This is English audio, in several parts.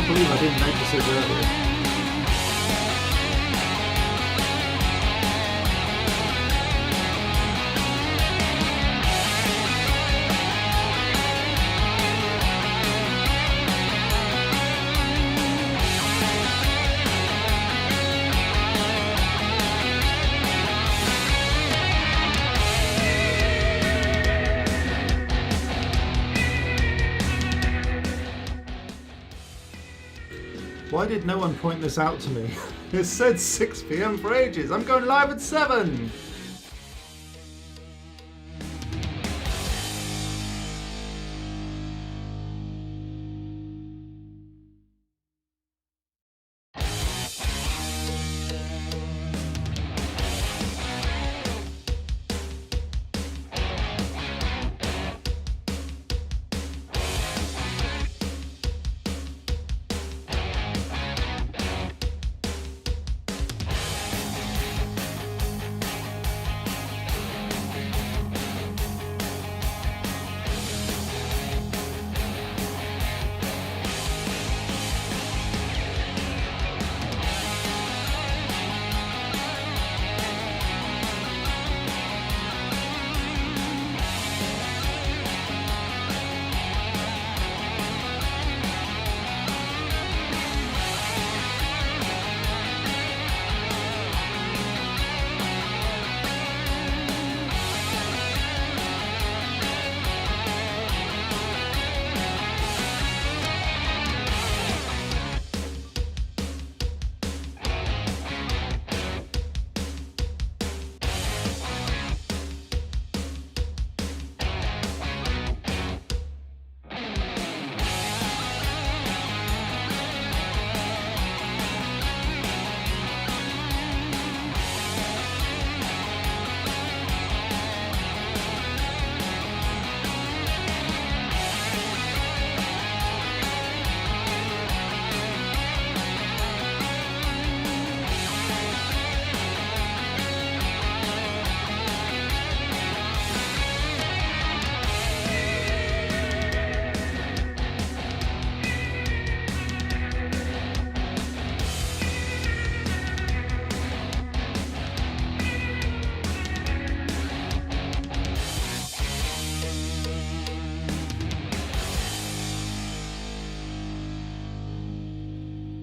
can't believe I didn't notice this earlier. Why did no one point this out to me? It said 6 PM for ages. I'm going live at 7!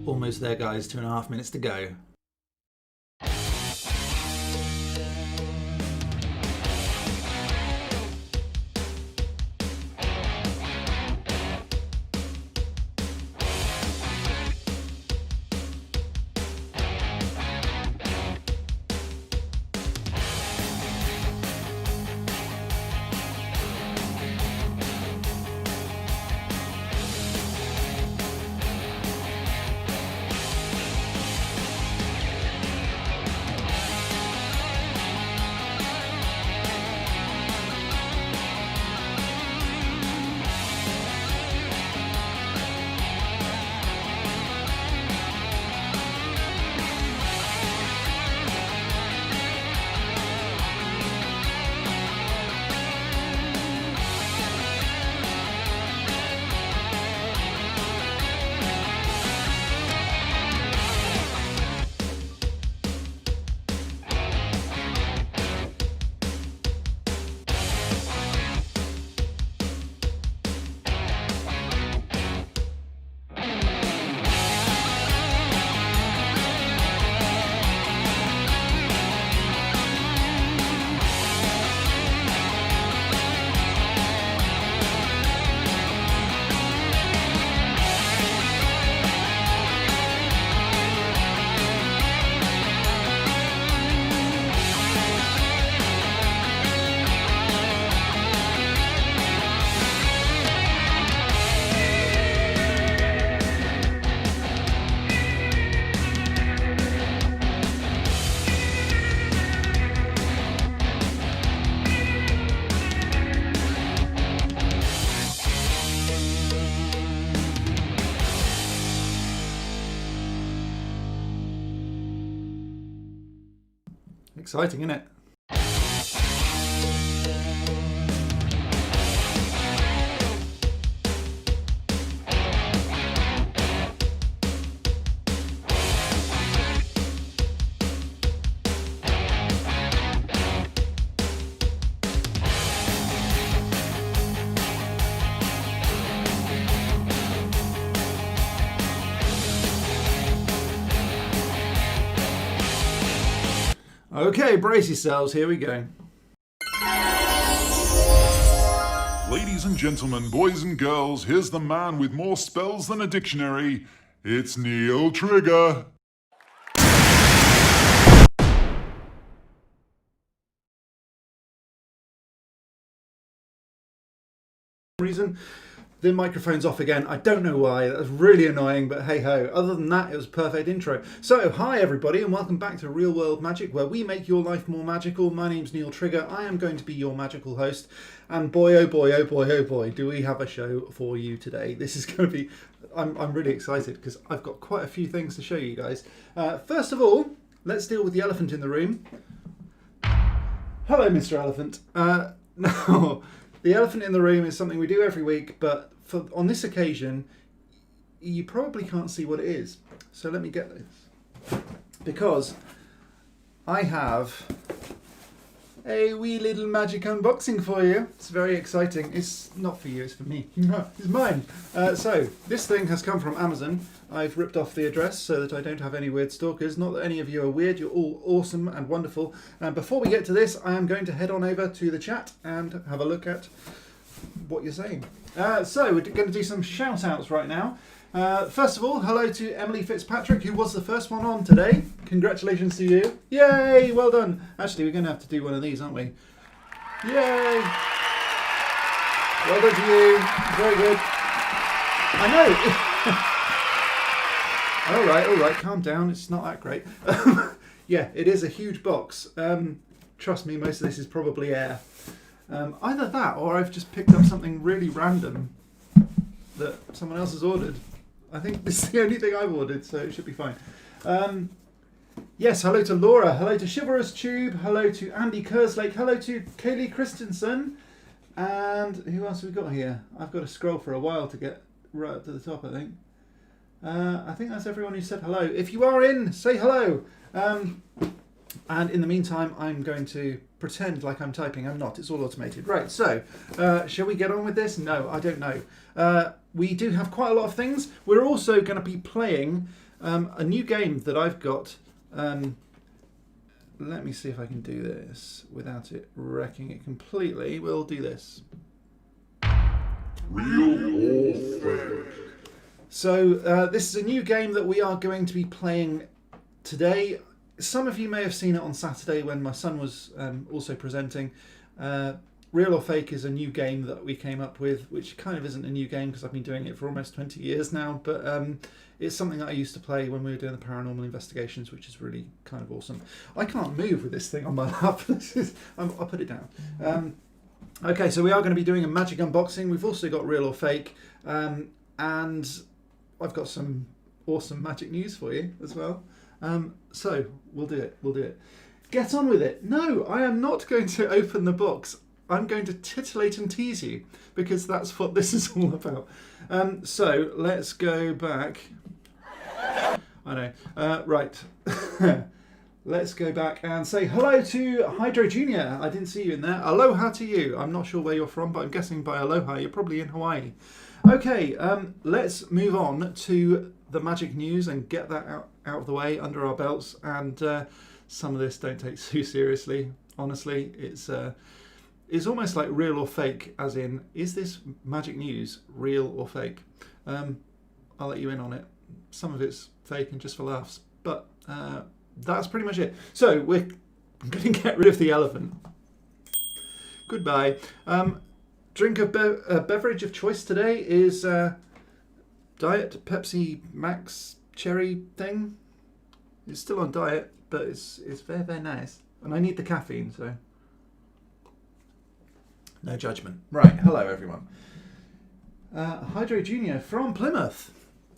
Almost there, guys. 2.5 minutes to go. Exciting, isn't it? Okay, brace yourselves, here we go. Ladies and gentlemen, boys and girls, here's the man with more spells than a dictionary. It's Neil Trigger. Reason the microphone's off again. I don't know why. That's really annoying, but hey ho. Other than that, it was a perfect intro. So hi everybody and welcome back to Real World Magic, where we make your life more magical. My name's Neil Trigger. I am going to be your magical host, and boy oh boy oh boy oh boy do we have a show for you today. This is going to be I'm really excited because I've got quite a few things to show you guys. First of all, let's deal with the elephant in the room. Hello Mr. Elephant. No, the elephant in the room is something we do every week, but on this occasion, you probably can't see what it is. So let me get this. Because I have a wee little magic unboxing for you. It's very exciting. It's not for you, it's for me. No, it's mine. So this thing has come from Amazon. I've ripped off the address so that I don't have any weird stalkers. Not that any of you are weird, you're all awesome and wonderful. And before we get to this, I am going to head on over to the chat and have a look at what you're saying. So we're going to do some shout outs right now. First of all, hello to Emily Fitzpatrick, who was the first one on today. Congratulations to you. Yay, well done. Actually, we're going to have to do one of these, aren't we? Yay. Well done to you. Very good. I know. All right, calm down. It's not that great. Yeah, it is a huge box. Trust me, most of this is probably air. Either that, or I've just picked up something really random that someone else has ordered. I think this is the only thing I've ordered, so it should be fine. Yes, hello to Laura, hello to Chivalrous Tube, hello to Andy Kerslake, hello to Kaylee Christensen, and who else have we got here? I've got to scroll for a while to get right up to the top, I think. I think that's everyone who said hello. If you are in, say hello. And in the meantime, I'm going to pretend like I'm typing. I'm not. It's all automated. Right, so shall we get on with this? No, I don't know. We do have quite a lot of things. We're also going to be playing a new game that I've got. Let me see if I can do this without it wrecking it completely. We'll do this. Real or fake? So this is a new game that we are going to be playing today. Some of you may have seen it on Saturday when my son was also presenting. Real or Fake is a new game that we came up with, which kind of isn't a new game because I've been doing it for almost 20 years now, but it's something that I used to play when we were doing the paranormal investigations, which is really kind of awesome. I can't move with this thing on my lap. I'll put it down. Okay, so we are going to be doing a magic unboxing. We've also got Real or Fake, and I've got some awesome magic news for you as well. So we'll do it. Get on with it. No, I am not going to open the box. I'm going to titillate and tease you because that's what this is all about. So let's go back. I know. Right. Let's go back and say hello to Hydro Junior. I didn't see you in there. Aloha to you. I'm not sure where you're from, but I'm guessing by aloha you're probably in Hawaii. Okay, let's move on to the magic news and get that out of the way under our belts. And some of this don't take too seriously. Honestly, it's almost like real or fake, as in, is this magic news real or fake? I'll let you in on it. Some of it's fake and just for laughs, but that's pretty much it. So we're going to get rid of the elephant. Goodbye. Drink of beverage of choice today is Diet Pepsi Max Cherry thing. It's still on diet, but it's very, very nice. And I need the caffeine, so no judgment. Right, hello everyone. Hydro Junior from Plymouth,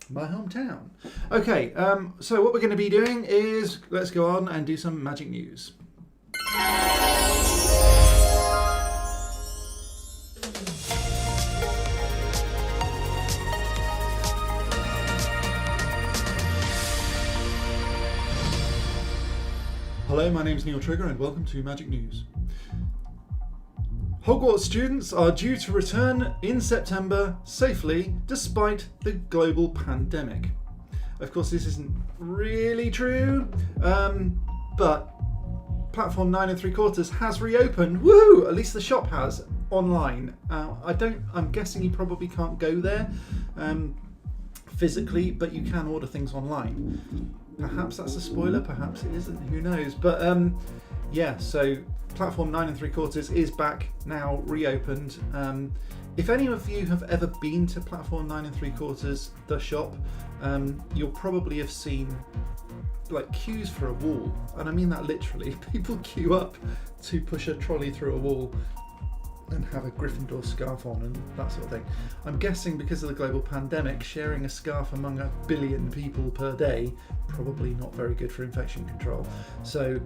my hometown. Okay, so what we're going to be doing is, let's go on and do some magic news. Hello, my name's Neil Trigger and welcome to Magic News. Hogwarts students are due to return in September safely despite the global pandemic. Of course, this isn't really true, but Platform 9 3/4 has reopened. Woohoo! At least the shop has online. I'm guessing you probably can't go there physically, but you can order things online. Perhaps that's a spoiler, perhaps it isn't, who knows. But yeah, so Platform 9 3/4 is back now, reopened. If any of you have ever been to Platform 9 3/4, the shop, you'll probably have seen like queues for a wall, and I mean that literally. People queue up to push a trolley through a wall and have a Gryffindor scarf on and that sort of thing. I'm guessing because of the global pandemic, sharing a scarf among 1 billion people per day, probably not very good for infection control. So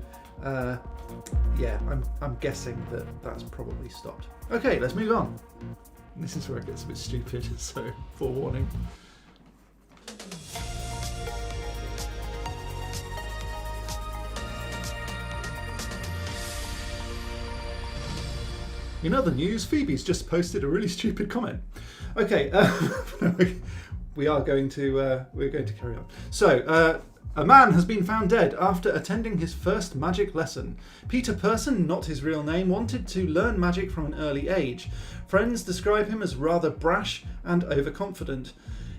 yeah, I'm guessing that that's probably stopped. Okay, let's move on. This is where it gets a bit stupid, so forewarning. In other news, Phoebe's just posted a really stupid comment. Okay, we're going to carry on. So, a man has been found dead after attending his first magic lesson. Peter Person, not his real name, wanted to learn magic from an early age. Friends describe him as rather brash and overconfident.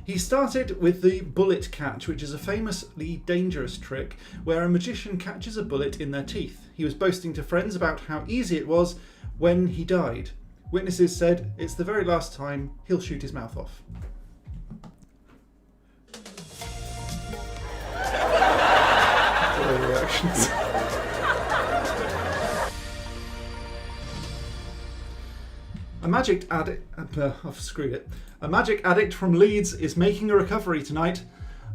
He started with the bullet catch, which is a famously dangerous trick where a magician catches a bullet in their teeth. He was boasting to friends about how easy it was when he died. Witnesses said it's the very last time he'll shoot his mouth off. What are the reactions? A magic addict... I've screwed it. A magic addict from Leeds is making a recovery tonight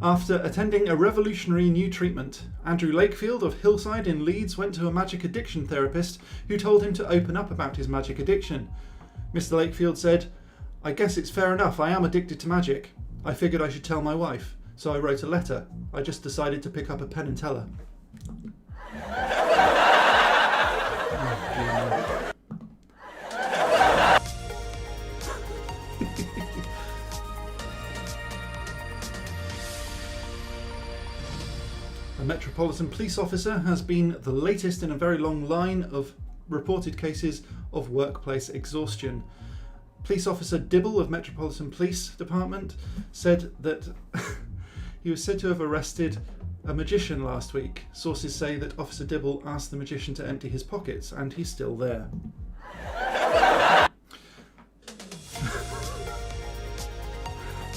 after attending a revolutionary new treatment. Andrew Lakefield of Hillside in Leeds went to a magic addiction therapist who told him to open up about his magic addiction. Mr. Lakefield said, "I guess it's fair enough, I am addicted to magic. I figured I should tell my wife, so I wrote a letter. I just decided to pick up a pen and tell her." A Metropolitan Police officer has been the latest in a very long line of reported cases of workplace exhaustion. Police Officer Dibble of Metropolitan Police Department said that he was said to have arrested a magician last week. Sources say that Officer Dibble asked the magician to empty his pockets, and he's still there.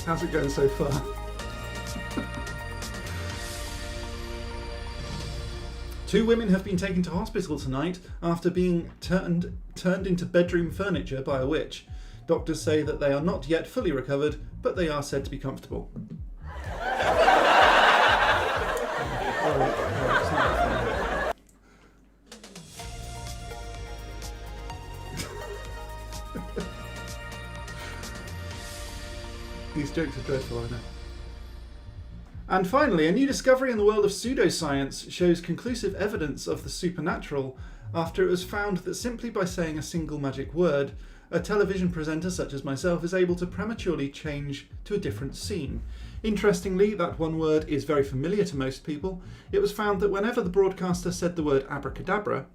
How's it going so far? Two women have been taken to hospital tonight after being turned into bedroom furniture by a witch. Doctors say that they are not yet fully recovered, but they are said to be comfortable. These jokes are dreadful, I know. And finally, a new discovery in the world of pseudoscience shows conclusive evidence of the supernatural after it was found that simply by saying a single magic word, a television presenter such as myself is able to prematurely change to a different scene. Interestingly, that one word is very familiar to most people. It was found that whenever the broadcaster said the word abracadabra,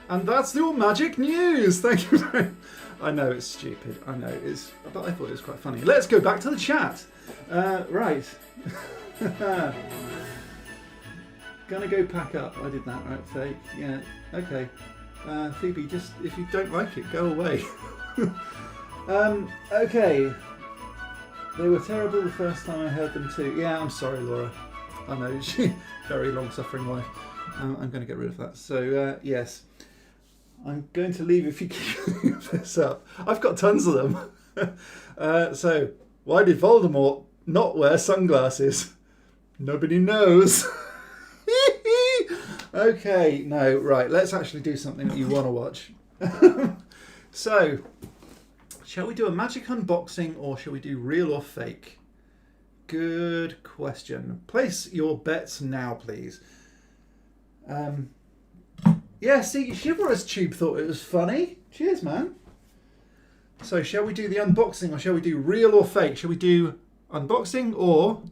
and that's your magic news. Thank you very much. I know it's stupid. I know it is, but I thought it was quite funny. Let's go back to the chat. Right. Gonna go pack up. I did that, right, Faye? Yeah. Okay. Phoebe, just if you don't like it, go away. Okay. They were terrible the first time I heard them too. Yeah, I'm sorry, Laura. I know, she very long-suffering wife. I'm going to get rid of that. So yes. I'm going to leave if you keep this up. I've got tons of them. So, why did Voldemort not wear sunglasses? Nobody knows. Okay, no, right. Let's actually do something that you want to watch. So, shall we do a magic unboxing or shall we do real or fake? Good question. Place your bets now, please. Yeah, see, Chivalrous Tube thought it was funny. Cheers, man. So, shall we do the unboxing or shall we do real or fake? Shall we do unboxing or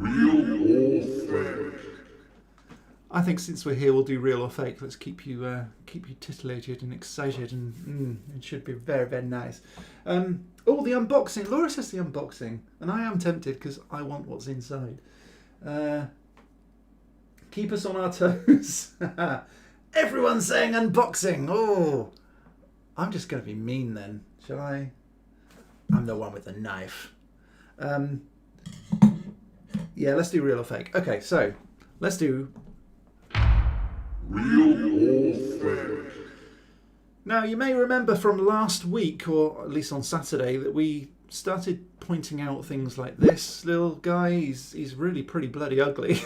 Real or fake? I think since we're here, we'll do real or fake. Let's keep you titillated and excited, and it should be very, very nice. The unboxing. Laura says the unboxing, and I am tempted because I want what's inside. Keep us on our toes. Everyone's saying unboxing. Oh, I'm just going to be mean then, shall I? I'm the one with the knife. Yeah, let's do real or fake. Okay, so let's do Real or fake? Now, you may remember from last week, or at least on Saturday, that we started pointing out things like this little guy. He's really pretty bloody ugly.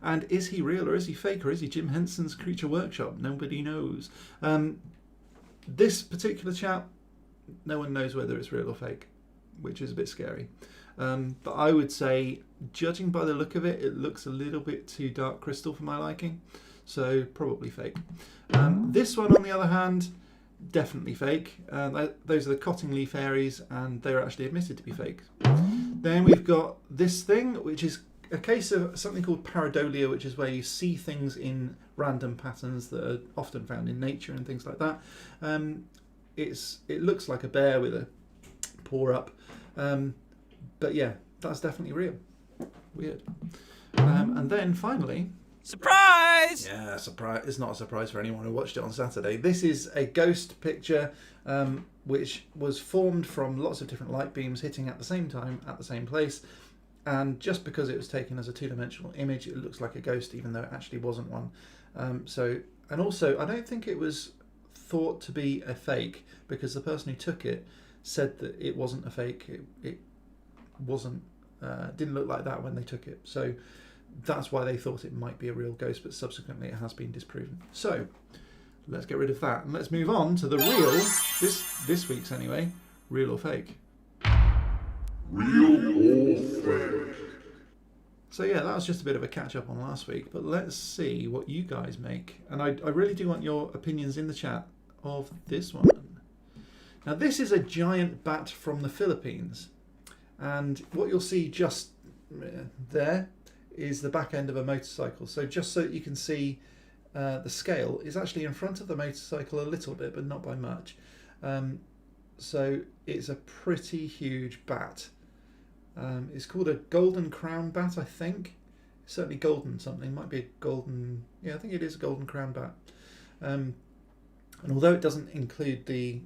And is he real or is he fake or is he Jim Henson's Creature Workshop? Nobody knows. This particular chap, no one knows whether it's real or fake, which is a bit scary. But I would say, judging by the look of it, it looks a little bit too dark crystal for my liking. So probably fake. This one, on the other hand, definitely fake. Those are the Cottingley fairies, and they're actually admitted to be fake. Then we've got this thing, which is a case of something called pareidolia, which is where you see things in random patterns that are often found in nature and things like that. It looks like a bear with a paw up. But yeah, that's definitely real. Weird. And then finally... Surprise! Yeah, surprise. It's not a surprise for anyone who watched it on Saturday. This is a ghost picture which was formed from lots of different light beams hitting at the same time at the same place. And just because it was taken as a two-dimensional image, it looks like a ghost, even though it actually wasn't one. And also, I don't think it was thought to be a fake, because the person who took it said that it wasn't a fake. It wasn't. Didn't look like that when they took it. So that's why they thought it might be a real ghost, but subsequently it has been disproven. So let's get rid of that and let's move on to the real, this week's anyway, real or fake. Real or fake? So yeah, that was just a bit of a catch up on last week, but let's see what you guys make. And I really do want your opinions in the chat of this one. Now this is a giant bat from the Philippines, and what you'll see just there is the back end of a motorcycle. So just so that you can see the scale is actually in front of the motorcycle a little bit, but not by much. So it's a pretty huge bat. It's called a golden crown bat, I think. It's certainly golden something. Might be a golden... Yeah, I think it is a golden crown bat. And although it doesn't include the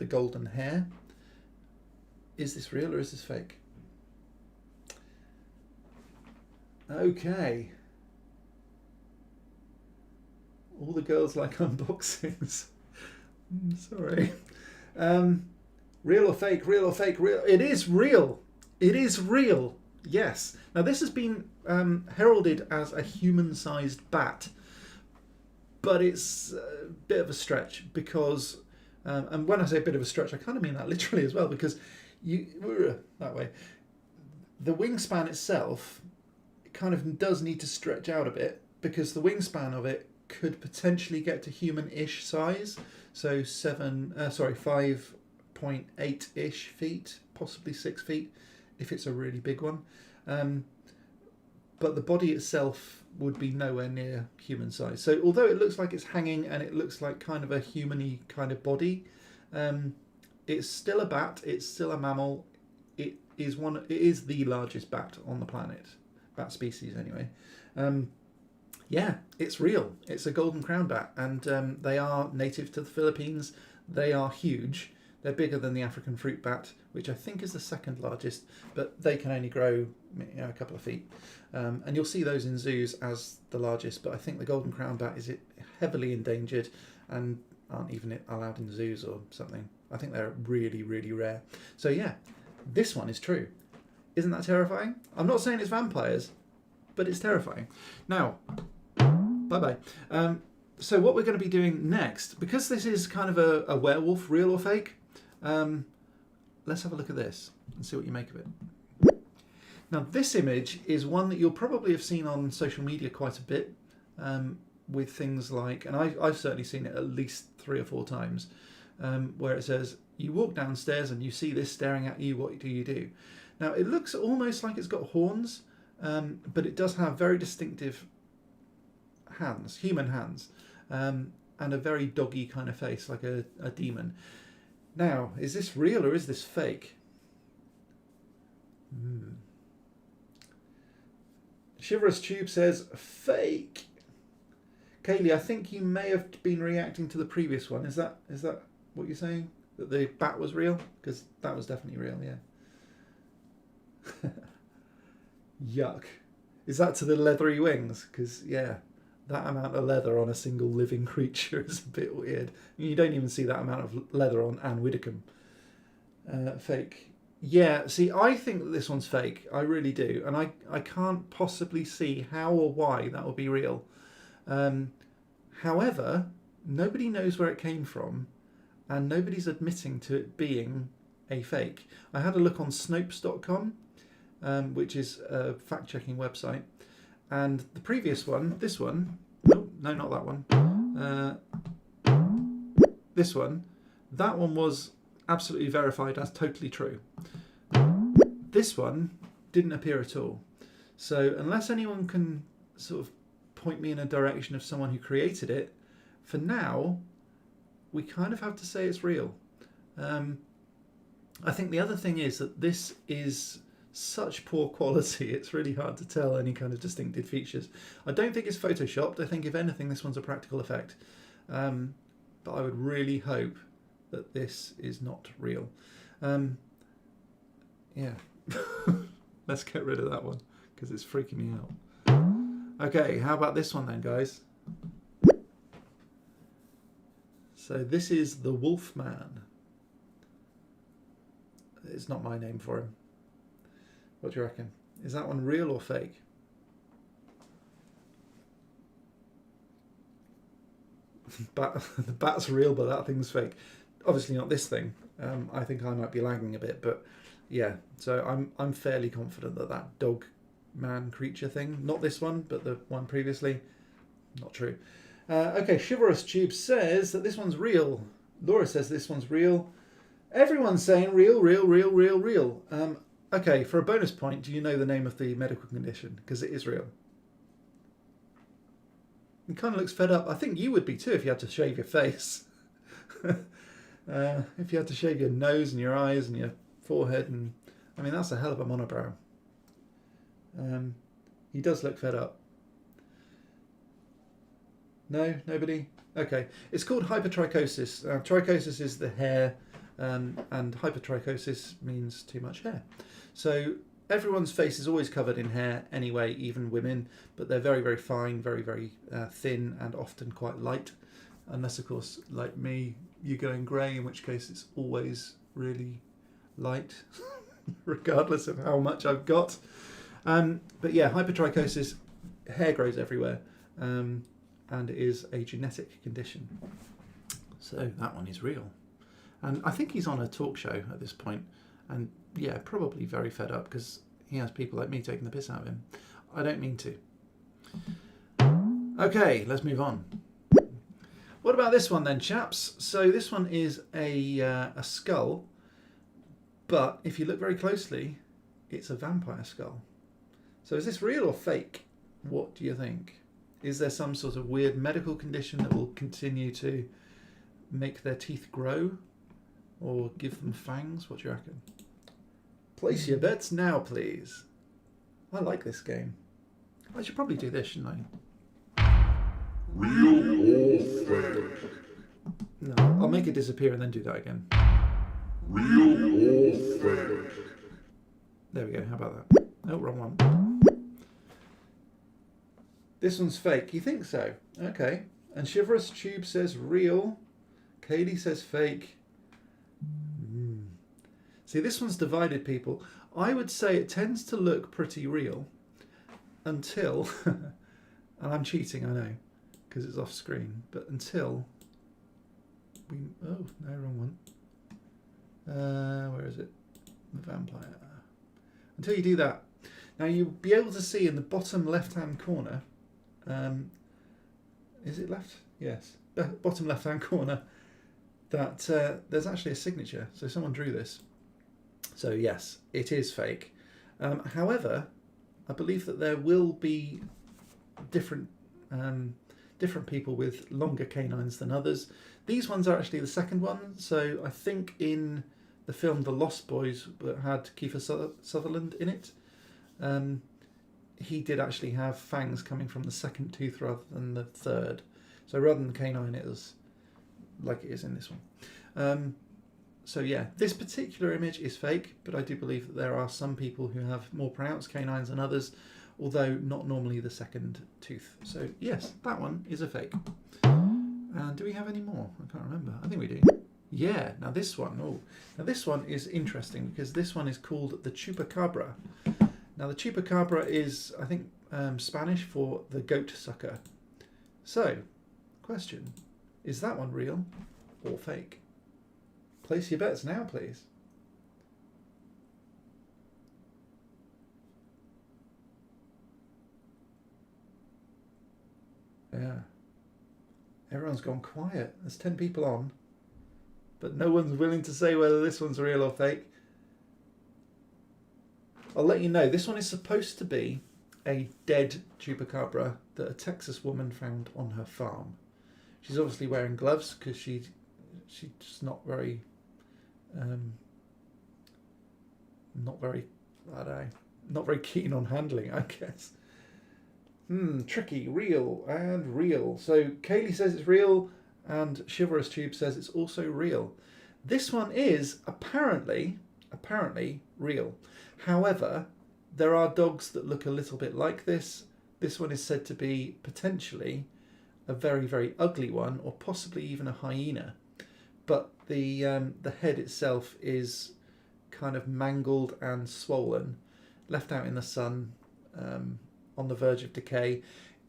golden hair, is this real or is this fake? Okay. All the girls like unboxings. Sorry. Real or fake? Real or fake? Real. It is real. It is real. Yes. Now this has been heralded as a human-sized bat, but it's a bit of a stretch because, and when I say a bit of a stretch, I kind of mean that literally as well, because that way, the wingspan itself kind of does need to stretch out a bit, because the wingspan of it could potentially get to human-ish size, so 5.8-ish feet, possibly 6 feet if it's a really big one. But the body itself would be nowhere near human size. So although it looks like it's hanging and it looks like kind of a human-y kind of body, it's still a bat, it's still a mammal. It is the largest bat on the planet. Bat species anyway. Yeah, it's real. It's a golden crown bat, and they are native to the Philippines. They are huge. They're bigger than the African fruit bat, which I think is the second largest, but they can only grow a couple of feet. And you'll see those in zoos as the largest, but I think the golden crown bat is heavily endangered and aren't even allowed in zoos or something. I think they're really, really rare. So yeah, this one is true. Isn't that terrifying? I'm not saying it's vampires, but it's terrifying. Now, bye-bye. So what we're going to be doing next, because this is kind of a werewolf, real or fake, let's have a look at this and see what you make of it. Now, this image is one that you'll probably have seen on social media quite a bit, with things like, and I've certainly seen it at least 3 or 4 times, where it says, you walk downstairs and you see this staring at you, what do you do? Now, it looks almost like it's got horns, but it does have very distinctive hands, human hands, and a very doggy kind of face, like a demon. Now, is this real or is this fake? Chivalrous Tube says fake. Kaylee, I think you may have been reacting to the previous one. Is that what you're saying? That the bat was real? Because that was definitely real, yeah. Yuck. Is that to the leathery wings? Because, yeah, that amount of leather on a single living creature is a bit weird. You don't even see that amount of leather on Anne Widdecombe. Fake. Yeah, see, I think that this one's fake. I really do. And I can't possibly see how or why that would be real. However, nobody knows where it came from, and nobody's admitting to it being a fake. I had a look on Snopes.com, which is a fact-checking website, and the previous one, this one, no, not that one, this one, that one was absolutely verified as totally true. This one didn't appear at all. So unless anyone can sort of point me in a direction of someone who created it, for now, we kind of have to say it's real. I think the other thing is that this is such poor quality, it's really hard to tell any kind of distinctive features. I don't think it's photoshopped. I think if anything, this one's a practical effect. But I would really hope that this is not real. Yeah. Let's get rid of that one because it's freaking me out. Okay, how about this one then, guys? So this is the Wolfman. It's not my name for him. What do you reckon? Is that one real or fake? The bat's real, but that thing's fake. Obviously not this thing. I think I might be lagging a bit, but yeah. So I'm fairly confident that that dog man creature thing, not this one, but the one previously, not true. Okay, Chivalrous Tube says that this one's real. Laura says this one's real. Everyone's saying real, real, real, real, real. Okay, for a bonus point, do you know the name of the medical condition? Because it is real. He kind of looks fed up. I think you would be too if you had to shave your face. If you had to shave your nose and your eyes and your forehead, and I mean that's a hell of a monobrow. He does look fed up. No, nobody. Okay, it's called hypertrichosis. Trichosis is the hair, and hypertrichosis means too much hair. So everyone's face is always covered in hair anyway, even women, but they're very, very fine, very, very thin, and often quite light. Unless, of course, like me, you're going grey, in which case it's always really light, regardless of how much I've got. But yeah, hypertrichosis, hair grows everywhere, and it is a genetic condition. So that one is real. And I think he's on a talk show at this point, and yeah, probably very fed up because he has people like me taking the piss out of him. I don't mean to. Okay, let's move on. What about this one then, chaps? So this one is a skull, but if you look very closely, it's a vampire skull. So is this real or fake? What do you think? Is there some sort of weird medical condition that will continue to make their teeth grow or give them fangs? What do you reckon? Place your bets now, please. I like this game. I should probably do this, shouldn't I? Real or fake? No, I'll make it disappear and then do that again. Real or fake? There we go, how about that? Oh, wrong one. This one's fake. You think so? Okay. And Chivalrous Tube says real. Kaylee says fake. See, this one's divided, people. I would say it tends to look pretty real until, and I'm cheating, I know, because it's off screen, but until we, oh, no, wrong one. Where is it? The vampire. Until you do that. Now you'll be able to see in the bottom left-hand corner, is it left? Yes. Bottom left-hand corner, that there's actually a signature. So someone drew this. So yes, it is fake. However, I believe that there will be different different people with longer canines than others. These ones are actually the second one. So I think in the film The Lost Boys that had Kiefer Sutherland in it, he did actually have fangs coming from the second tooth rather than the third. So rather than the canine, it was like it is in this one. So yeah, this particular image is fake, but I do believe that there are some people who have more pronounced canines than others, although not normally the second tooth. So yes, that one is a fake. And do we have any more? I can't remember. I think we do. Yeah, now this one. Now this one is interesting because this one is called the chupacabra. Now the chupacabra is, I think, Spanish for the goat sucker. So, question, is that one real or fake? Place your bets now, please. Yeah. Everyone's gone quiet. There's 10 people on, but no one's willing to say whether this one's real or fake. I'll let you know. This one is supposed to be a dead chupacabra that a Texas woman found on her farm. She's obviously wearing gloves because she's just not very, I don't know, not very keen on handling, I guess. Tricky, real, and real. So Kaylee says it's real, and Chivalrous Tube says it's also real. This one is apparently real. However, there are dogs that look a little bit like this. This one is said to be potentially a very, very ugly one, or possibly even a hyena. But the head itself is kind of mangled and swollen, left out in the sun, on the verge of decay.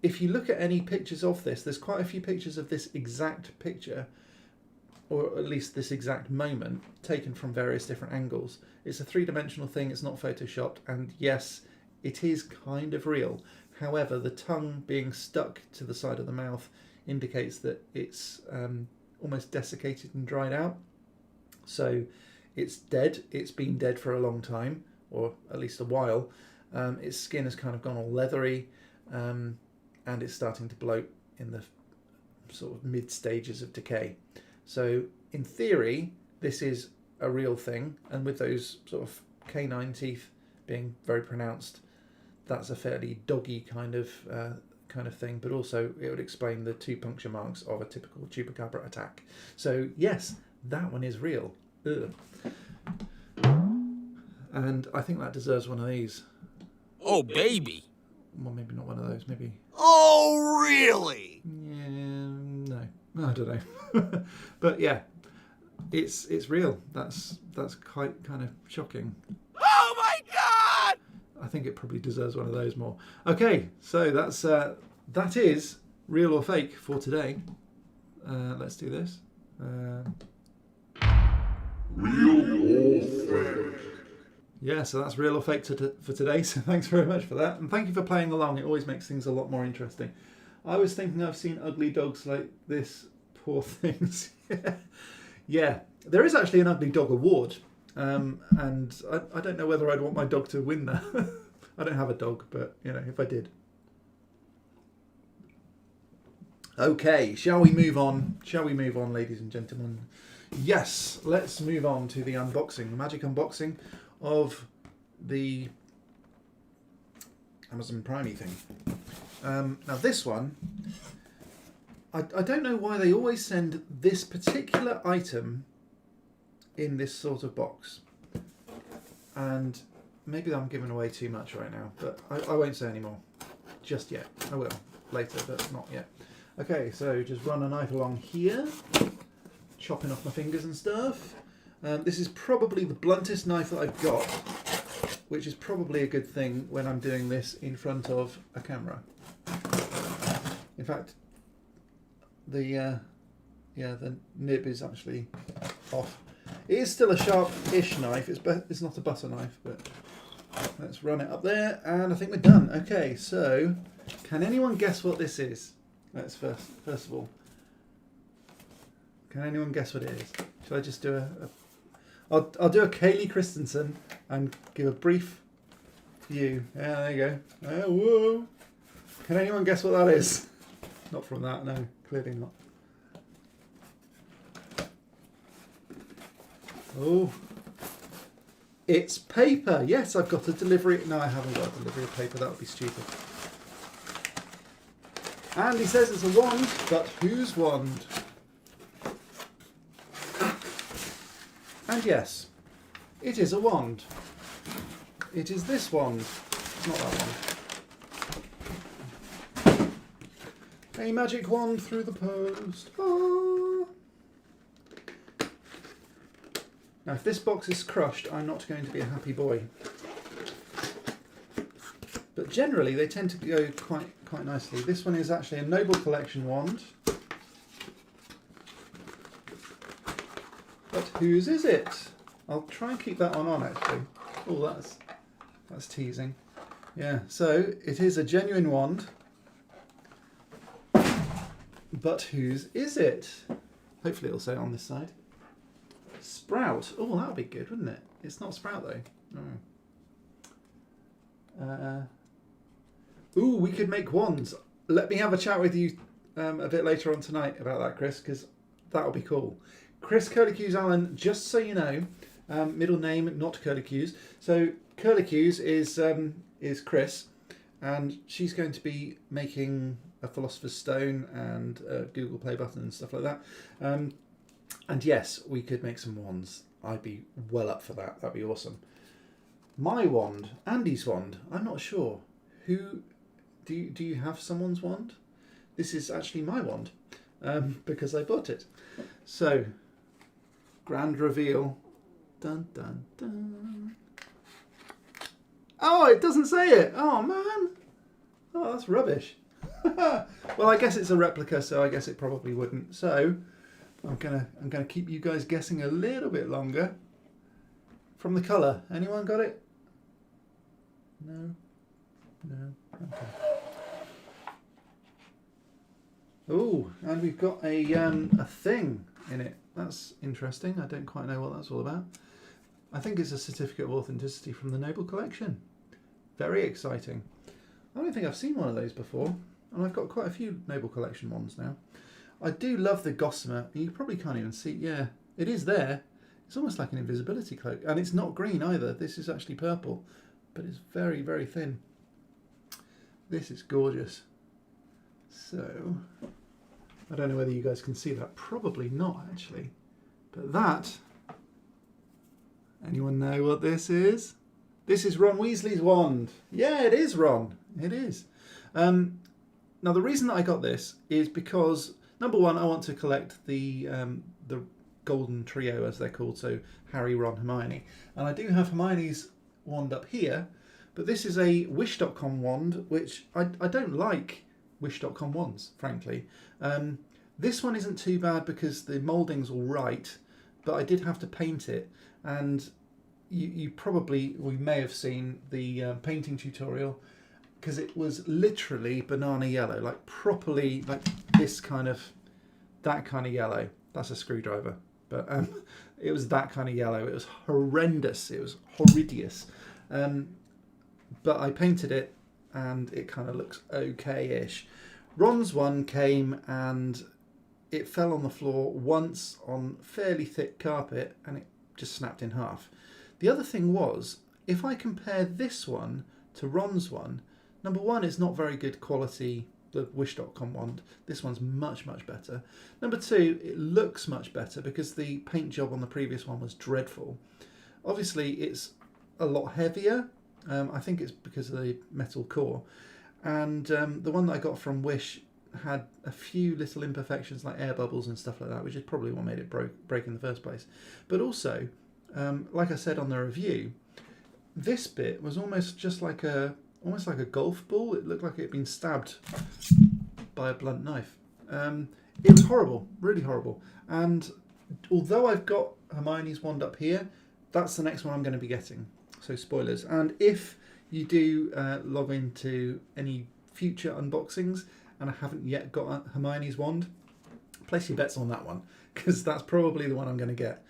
If you look at any pictures of this, there's quite a few pictures of this exact picture, or at least this exact moment, taken from various different angles. It's a three-dimensional thing, it's not photoshopped, and yes, it is kind of real. However, the tongue being stuck to the side of the mouth indicates that it's almost desiccated and dried out. So it's dead, it's been dead for a long time, or at least a while. Its skin has kind of gone all leathery, and it's starting to bloat in the sort of mid stages of decay. So in theory, this is a real thing, and with those sort of canine teeth being very pronounced, that's a fairly doggy kind of thing. But also, it would explain the 2 puncture marks of a typical chupacabra attack. So yes, that one is real. Ugh. And I think that deserves one of these. Oh, baby. Well, maybe not one of those. Maybe. Oh, really? Yeah, no, I don't know. But yeah, it's real. That's quite kind of shocking. Oh my God! I think it probably deserves one of those more. Okay, so that is real or fake for today. Let's do this. Real or fake? Yeah, so that's real or fake for today. So thanks very much for that, and thank you for playing along. It always makes things a lot more interesting. I was thinking I've seen ugly dogs like this. Poor things. Yeah, there is actually an ugly dog award, and I don't know whether I'd want my dog to win that. I don't have a dog, but you know, if I did. Okay, shall we move on? Shall we move on, ladies and gentlemen? Yes, let's move on to the unboxing, the magic unboxing of the Amazon Prime thing. Now this one, I don't know why they always send this particular item in this sort of box. And maybe I'm giving away too much right now, but I won't say any more just yet. I will later, but not yet. Okay, so just run a knife along here, chopping off my fingers and stuff. This is probably the bluntest knife that I've got, which is probably a good thing when I'm doing this in front of a camera. In fact, the nib is actually off. It is still a sharp-ish knife. It's not a butter knife, but let's run it up there, and I think we're done. Okay, so can anyone guess what this is? Let's first of all, can anyone guess what it is? Shall I just do I'll do a Kaylee Christensen and give a brief You. Yeah, there you go. Oh, whoa. Can anyone guess what that is? Not from that, no. Clearly not. Oh. It's paper. Yes, I've got a delivery. No, I haven't got a delivery of paper. That would be stupid. And he says it's a wand, but whose wand? And yes, it is a wand. It is this wand. It's not that one. A magic wand through the post. Ah. Now, if this box is crushed, I'm not going to be a happy boy. But generally, they tend to go quite nicely. This one is actually a Noble Collection wand. But whose is it? I'll try and keep that one on, actually. Oh, that's teasing. Yeah, so it is a genuine wand. But whose is it? Hopefully it'll say it on this side. Sprout. Oh, that would be good, wouldn't it? It's not Sprout, though. No. Ooh, we could make wands. Let me have a chat with you a bit later on tonight about that, Chris, because that'll be cool. Chris Curlicues Allen, just so you know, middle name, not Curlicues. So Curlicues is Chris, and she's going to be making a Philosopher's Stone and a Google Play button and stuff like that. And yes, we could make some wands. I'd be well up for that. That'd be awesome. My wand, Andy's wand, I'm not sure. Who do you have someone's wand? This is actually my wand, because I bought it. So, grand reveal. Dun dun dun. Oh, it doesn't say it. Oh man. Oh, that's rubbish. Well, I guess it's a replica, so I guess it probably wouldn't. So, I'm gonna keep you guys guessing a little bit longer. From the colour, anyone got it? No. Okay. Oh, and we've got a thing in it. That's interesting. I don't quite know what that's all about. I think it's a certificate of authenticity from the Noble Collection. Very exciting. I don't think I've seen one of those before, and I've got quite a few Noble Collection ones now. I do love the gossamer. You probably can't even see. Yeah, it is there. It's almost like an invisibility cloak, and it's not green either. This is actually purple, but it's very, very thin. This is gorgeous. So, I don't know whether you guys can see that. Probably not, actually. But that, anyone know what this is? This is Ron Weasley's wand. Yeah, it is Ron. It is. Now, the reason that I got this is because, number one, I want to collect the Golden Trio, as they're called, so Harry, Ron, Hermione. And I do have Hermione's wand up here, but this is a Wish.com wand, which I don't like Wish.com wands, frankly. This one isn't too bad because the moulding's all right, but I did have to paint it, and you may have seen the painting tutorial, because it was literally banana yellow, like properly, like that kind of yellow. That's a screwdriver, but it was that kind of yellow. It was horrendous. It was horridious. But I painted it, and it kind of looks okay-ish. Ron's one came, and it fell on the floor once on fairly thick carpet, and it just snapped in half. The other thing was, if I compare this one to Ron's one, number one, it's not very good quality, the Wish.com wand. This one's much, much better. Number two, it looks much better because the paint job on the previous one was dreadful. Obviously, it's a lot heavier. I think it's because of the metal core. And the one that I got from Wish had a few little imperfections like air bubbles and stuff like that, which is probably what made it break in the first place. But also, like I said on the review, this bit was almost like a golf ball. It looked like it had been stabbed by a blunt knife. It was horrible, really horrible. And although I've got Hermione's wand up here, that's the next one I'm going to be getting. So spoilers. And if you do log into any future unboxings and I haven't yet got Hermione's wand, place your bets on that one, because that's probably the one I'm going to get.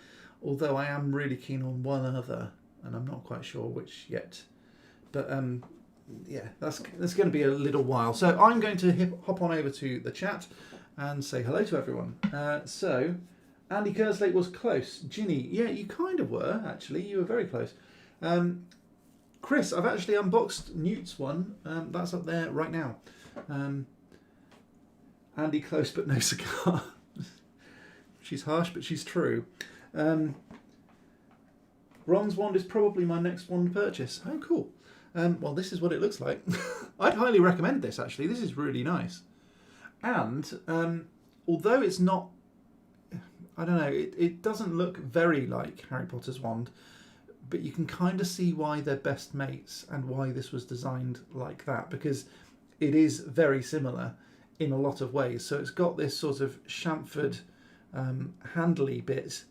Although I am really keen on one other, and I'm not quite sure which yet. But yeah, that's going to be a little while. So I'm going to hop on over to the chat and say hello to everyone. So Andy Kerslake was close. Ginny, yeah, you kind of were, actually. You were very close. Chris, I've actually unboxed Newt's one. That's up there right now. Andy close but no cigar. She's harsh, but she's true. Ron's wand is probably my next wand purchase. Oh, cool. Well, this is what it looks like. I'd highly recommend this, actually. This is really nice. And although it's not... I don't know, it doesn't look very like Harry Potter's wand, but you can kind of see why they're best mates and why this was designed like that, because it is very similar in a lot of ways. So it's got this sort of chamfered handly bit,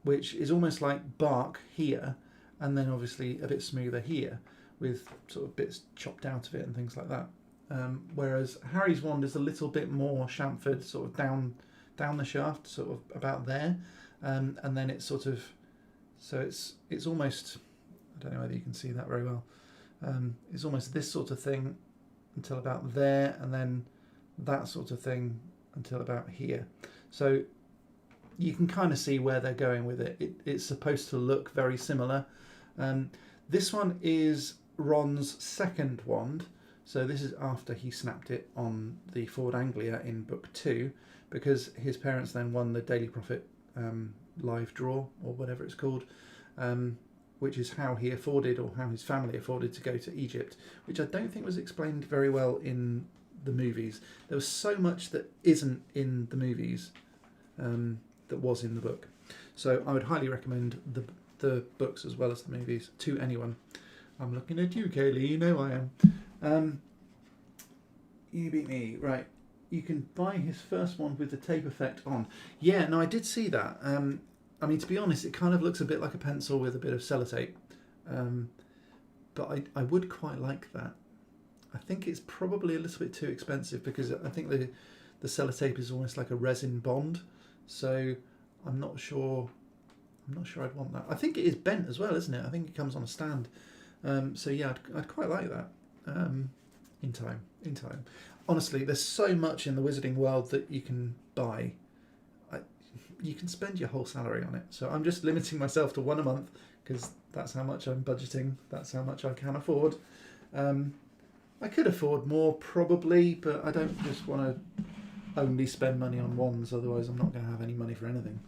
which is almost like bark here, and then obviously a bit smoother here, with sort of bits chopped out of it and things like that. Whereas Harry's wand is a little bit more chamfered, sort of down the shaft, sort of about there, and then it's sort of, so it's almost, I don't know whether you can see that very well, it's almost this sort of thing until about there, and then that sort of thing until about here. So you can kind of see where they're going with it. It's supposed to look very similar. This one is Ron's second wand, so this is after he snapped it on the Ford Anglia in book 2, because his parents then won the Daily Prophet live draw, or whatever it's called, which is how he afforded, or how his family afforded, to go to Egypt, which I don't think was explained very well in the movies. There was so much that isn't in the movies that was in the book. So I would highly recommend the books as well as the movies to anyone. I'm looking at you, Kaylee. You know I am. You beat me. Right. You can buy his first one with the tape effect on. Yeah, no, I did see that. I mean, to be honest, it kind of looks a bit like a pencil with a bit of sellotape. But I would quite like that. I think it's probably a little bit too expensive, because I think the sellotape is almost like a resin bond. So I'm not sure I'd want that. I think it is bent as well, isn't it? I think it comes on a stand. So yeah, I'd quite like that. In time. Honestly, there's so much in the wizarding world that you can buy. You can spend your whole salary on it. So I'm just limiting myself to one a month, because that's how much I'm budgeting. That's how much I can afford. I could afford more probably, but I don't just want to only spend money on wands. Otherwise, I'm not going to have any money for anything.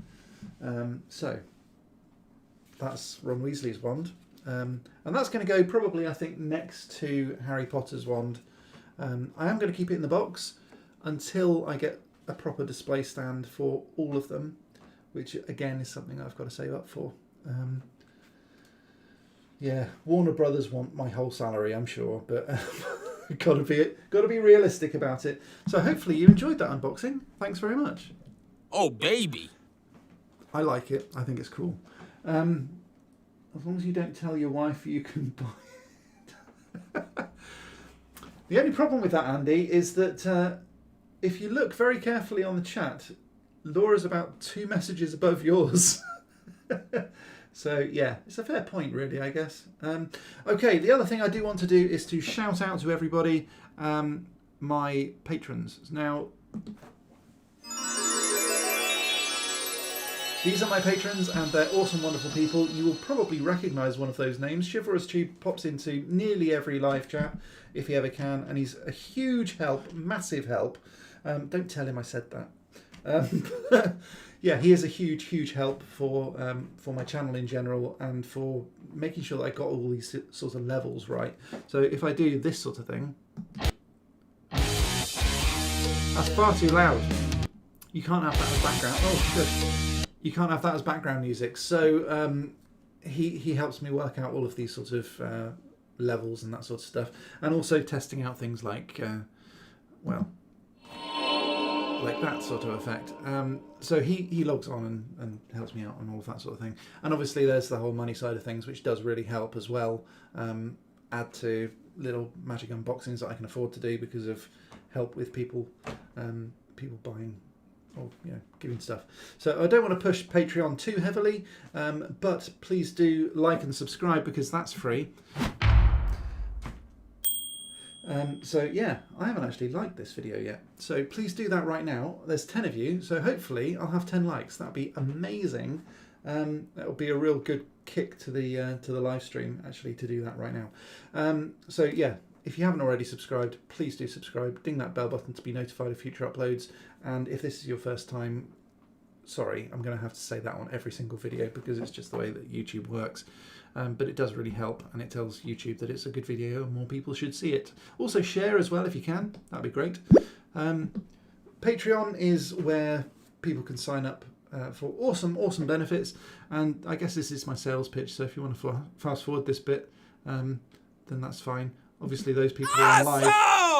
So that's Ron Weasley's wand. And that's going to go probably, I think, next to Harry Potter's wand. I am going to keep it in the box until I get a proper display stand for all of them, which again is something I've got to save up for. Yeah, Warner Brothers want my whole salary, I'm sure, but got to be realistic about it. So hopefully you enjoyed that unboxing. Thanks very much. Oh, baby. I like it. I think it's cool. As long as you don't tell your wife you can buy it. The only problem with that, Andy, is that if you look very carefully on the chat, Laura's about 2 messages above yours. So, yeah, it's a fair point, really, I guess. Okay, the other thing I do want to do is to shout out to everybody, my patrons. Now, these are my patrons, and they're awesome, wonderful people. You will probably recognise one of those names. Chivalrous Tube pops into nearly every live chat, if he ever can, and he's a huge help, massive help. Don't tell him I said that. Yeah, he is a huge, huge help for my channel in general, and for making sure that I got all these sorts of levels right. So if I do this sort of thing, that's far too loud. You can't have that as background. Oh, good. You can't have that as background music. So he helps me work out all of these sort of levels and that sort of stuff, and also testing out things like, like that sort of effect. So he logs on and helps me out on all of that sort of thing. And obviously there's the whole money side of things, which does really help as well. Add to little magic unboxings that I can afford to do because of help with people buying, or giving stuff. So I don't want to push Patreon too heavily, but please do like and subscribe, because that's free. So yeah, I haven't actually liked this video yet. So please do that right now. There's 10 of you, so hopefully I'll have 10 likes. That'd be amazing. That'll be a real good kick to the live stream actually to do that right now. So yeah, if you haven't already subscribed, please do subscribe. Ding that bell button to be notified of future uploads. And if this is your first time, sorry, I'm going to have to say that on every single video because it's just the way that YouTube works. But it does really help, and it tells YouTube that it's a good video and more people should see it. Also share as well if you can, that'd be great. Patreon is where people can sign up for awesome benefits, and I guess this is my sales pitch, so if you want to fast forward this bit, then that's fine. Obviously those people who are on live...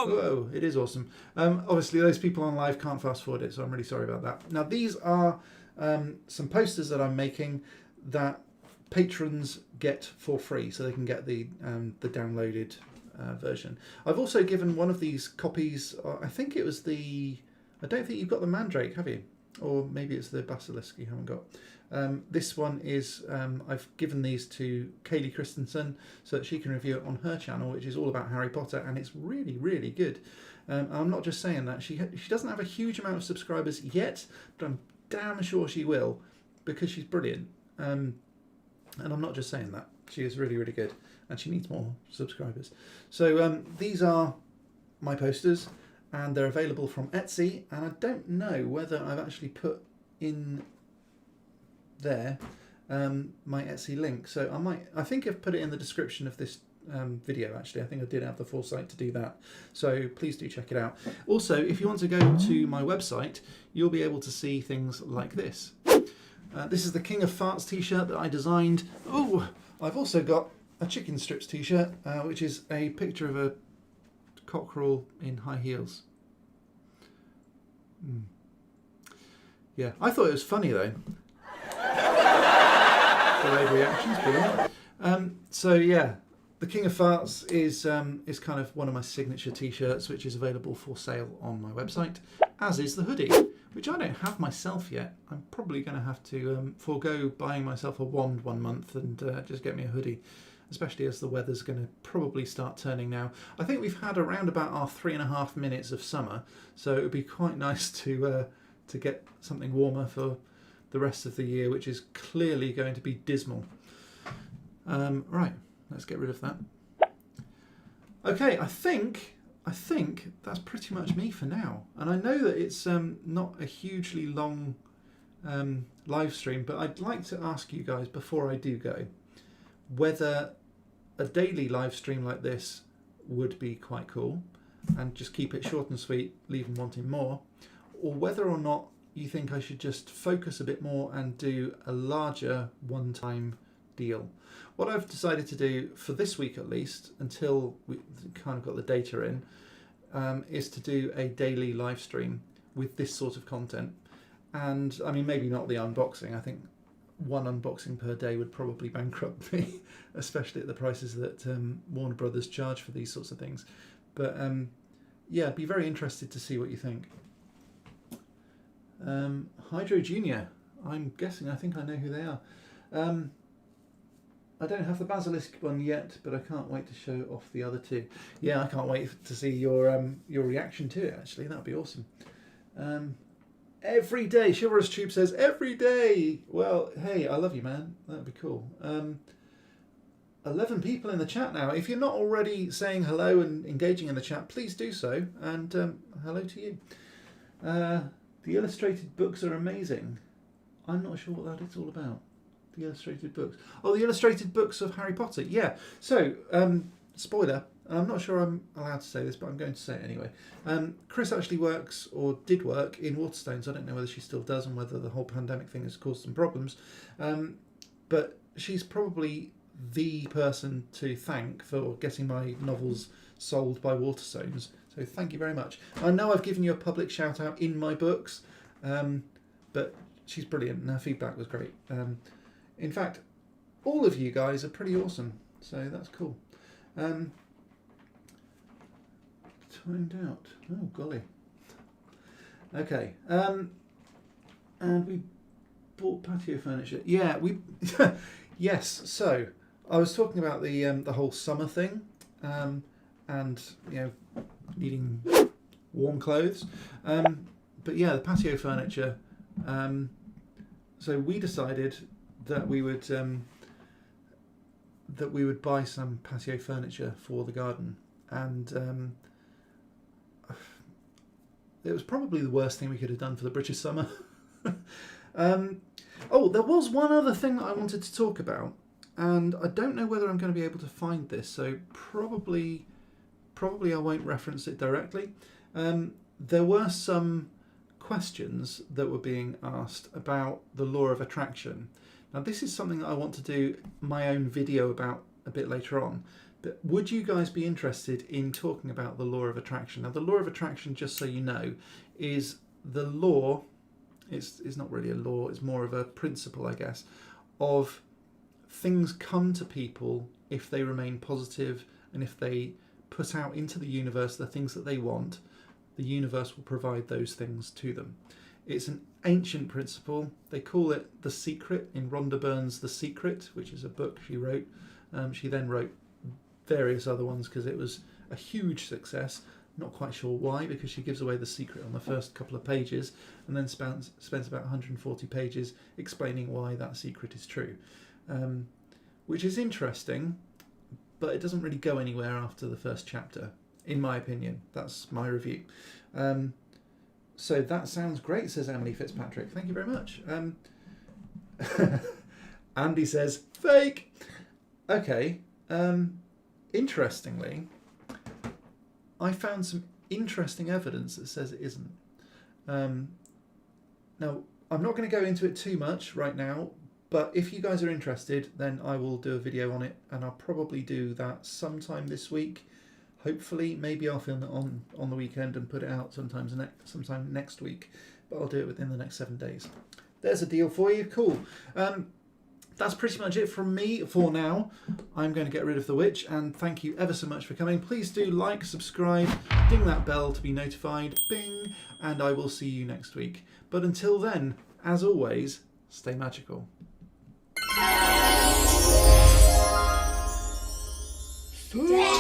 Whoa, it is awesome. Obviously those people on live can't fast forward it, so I'm really sorry about that. Now these are some posters that I'm making that patrons get for free, so they can get the downloaded version. I've also given one of these copies, I think it was I don't think you've got the Mandrake, have you? Or maybe it's the Basilisk you haven't got. This one is, I've given these to Kaylee Christensen so that she can review it on her channel, which is all about Harry Potter, and it's really good. I'm not just saying that. She doesn't have a huge amount of subscribers yet, but I'm damn sure she will, because she's brilliant. And I'm not just saying that. She is really good, and she needs more subscribers. So these are my posters, and they're available from Etsy, and I don't know whether I've actually put in there my Etsy link. So I think I've put it in the description of this video actually. I think I did have the foresight to do that. So please do check it out. Also, if you want to go to my website, you'll be able to see things like this. This is the King of Farts t-shirt that I designed. Oh, I've also got a Chicken Strips t-shirt, which is a picture of a cockerel in high heels. Yeah, I thought it was funny though. Delayed reactions, brilliant. So yeah, the King of Farts is kind of one of my signature t-shirts, which is available for sale on my website, as is the hoodie, which I don't have myself yet. I'm probably going to have to forego buying myself a wand one month and just get me a hoodie, especially as the weather's going to probably start turning now. I think we've had around about our 3.5 minutes of summer, so it would be quite nice to get something warmer for the rest of the year, which is clearly going to be dismal. Right, let's get rid of that. Okay, I think that's pretty much me for now. And I know that it's not a hugely long live stream, but I'd like to ask you guys before I do go whether a daily live stream like this would be quite cool and just keep it short and sweet, leave them wanting more, or whether or not you think I should just focus a bit more and do a larger one-time deal. What I've decided to do for this week at least, until we kind of got the data in, is to do a daily live stream with this sort of content. And I mean, maybe not the unboxing. I think one unboxing per day would probably bankrupt me, especially at the prices that Warner Brothers charge for these sorts of things. But yeah, I'd be very interested to see what you think. Hydro Junior, I'm guessing, I think I know who they are. I don't have the Basilisk one yet, but I can't wait to show off the other two. Yeah, I can't wait to see your reaction to it, actually. That would be awesome. Every day, Chivalrous Tube says, every day! Well, hey, I love you, man. That would be cool. 11 people in the chat now. If you're not already saying hello and engaging in the chat, please do so. And hello to you. The illustrated books are amazing. I'm not sure what that is all about. The illustrated books. Oh, the illustrated books of Harry Potter. Yeah. So, spoiler. I'm not sure I'm allowed to say this, but I'm going to say it anyway. Chris actually works, or did work, in Waterstones. I don't know whether she still does and whether the whole pandemic thing has caused some problems. But she's probably the person to thank for getting my novels sold by Waterstones. So thank you very much. I know I've given you a public shout out in my books, but she's brilliant and her feedback was great. In fact, all of you guys are pretty awesome, so that's cool. Timed out. Oh golly. Okay. And we bought patio furniture. Yeah, we. Yes. So I was talking about the whole summer thing, and needing warm clothes. But yeah, the patio furniture. So we decided that we would buy some patio furniture for the garden, and it was probably the worst thing we could have done for the British summer. There was one other thing that I wanted to talk about, and I don't know whether I'm going to be able to find this, so probably I won't reference it directly. There were some questions that were being asked about the law of attraction. Now, this is something that I want to do my own video about a bit later on, but would you guys be interested in talking about the law of attraction? Now, the law of attraction, just so you know, is the law, it's not really a law, it's more of a principle, I guess, of things come to people if they remain positive and if they put out into the universe the things that they want, the universe will provide those things to them. It's an ancient principle. They call it The Secret in Rhonda Byrne's The Secret, which is a book she wrote. She then wrote various other ones because it was a huge success. Not quite sure why, because she gives away the secret on the first couple of pages and then spends about 140 pages explaining why that secret is true, which is interesting, but it doesn't really go anywhere after the first chapter, in my opinion. That's my review. So that sounds great, says Emily Fitzpatrick. Thank you very much. Andy says, fake! Okay. Interestingly, I found some interesting evidence that says it isn't. Now, I'm not going to go into it too much right now, but if you guys are interested, then I will do a video on it, and I'll probably do that sometime this week. Hopefully, maybe I'll film it on the weekend and put it out sometime next week, but I'll do it within the next 7 days. There's a deal for you. Cool. That's pretty much it from me for now. I'm going to get rid of the witch, and thank you ever so much for coming. Please do like, subscribe, ding that bell to be notified, bing, and I will see you next week. But until then, as always, stay magical.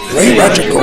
Stay magical.